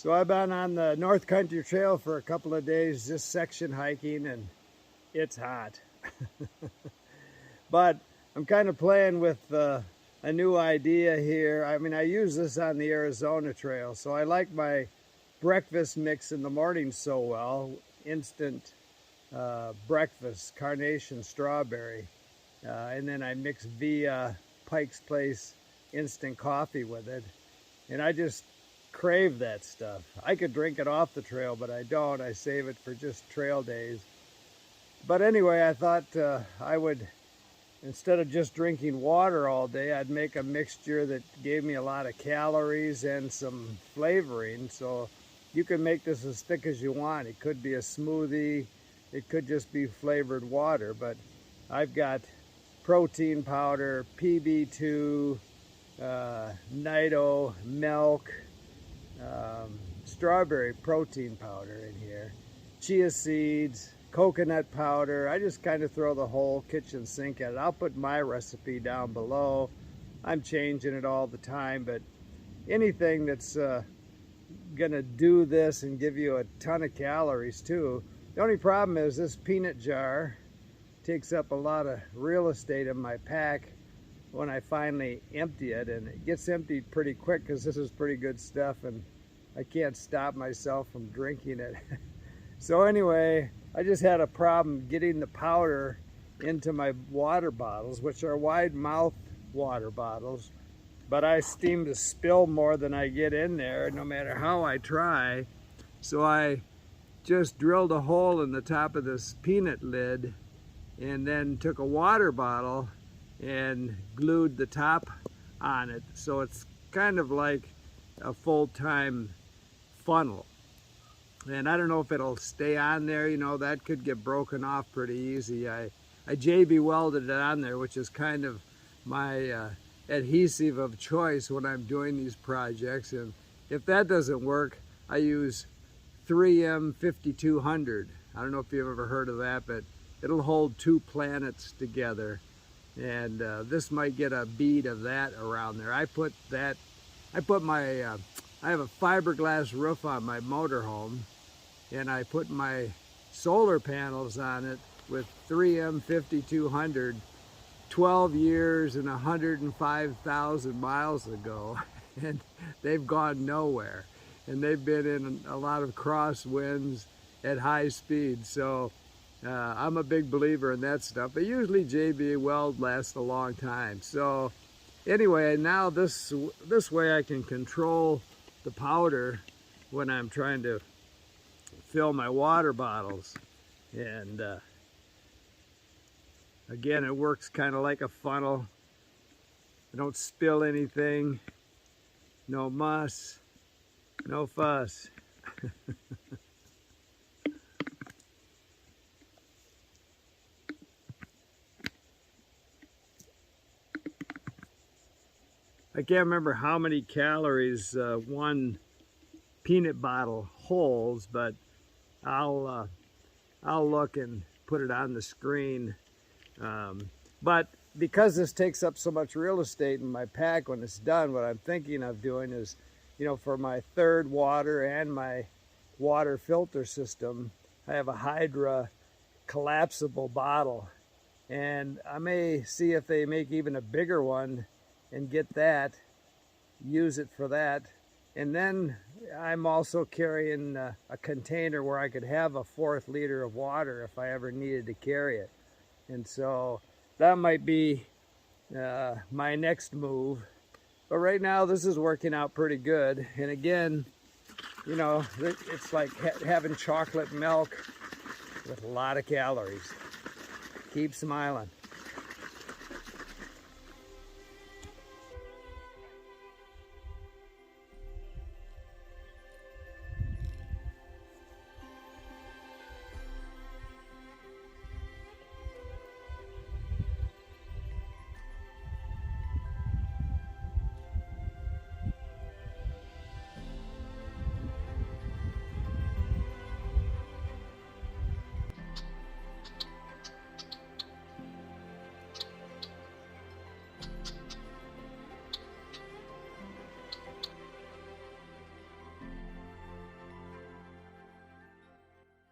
So I've been on the North Country Trail for a couple of days, just section hiking, and it's hot. But I'm kind of playing with a new idea here. I mean, I use this on the Arizona Trail, so I like my breakfast mix in the morning so well. Instant breakfast, Carnation strawberry. And then I mix via Pike's Place instant coffee with it. And I just crave that stuff. I could drink it off the trail, but I don't. I save it for just trail days. But anyway, I thought I would, instead of just drinking water all day, I'd make a mixture that gave me a lot of calories and some flavoring. So you can make this as thick as you want. It could be a smoothie. It could just be flavored water. But I've got protein powder, PB2, Nido, milk, strawberry protein powder in here, chia seeds, coconut powder. I just kind of throw the whole kitchen sink at it. I'll put my recipe down below. I'm changing it all the time, but anything that's gonna do this and give you a ton of calories too. The only problem is this peanut jar takes up a lot of real estate in my pack when I finally empty it, and it gets emptied pretty quick because this is pretty good stuff and I can't stop myself from drinking it. So anyway, I just had a problem getting the powder into my water bottles, which are wide mouth water bottles, but I seem to spill more than I get in there no matter how I try. So I just drilled a hole in the top of this peanut lid and then took a water bottle and glued the top on it. So it's kind of like a full-time funnel. And I don't know if it'll stay on there, you know, that could get broken off pretty easy. I JB welded it on there, which is kind of my adhesive of choice when I'm doing these projects. And if that doesn't work, I use 3M 5200. I don't know if you've ever heard of that, but it'll hold two planets together. And this might get a bead of that around there. I have a fiberglass roof on my motorhome, and I put my solar panels on it with 3M 5200 12 years and 105,000 miles ago, and they've gone nowhere. And they've been in a lot of crosswinds at high speed. So I'm a big believer in that stuff. But usually JB weld lasts a long time. So anyway, now this way I can control the powder when I'm trying to fill my water bottles. And again, it works kind of like a funnel. I don't spill anything. No muss. No fuss. I can't remember how many calories one peanut bottle holds, but I'll look and put it on the screen. But because this takes up so much real estate in my pack when it's done, what I'm thinking of doing is, you know, for my third water and my water filter system, I have a Hydra collapsible bottle. And I may see if they make even a bigger one and get that, use it for that. And then I'm also carrying a container where I could have a 1/4 liter of water if I ever needed to carry it. And so that might be my next move. But right now this is working out pretty good. And again, you know, it's like having chocolate milk with a lot of calories. Keep smiling.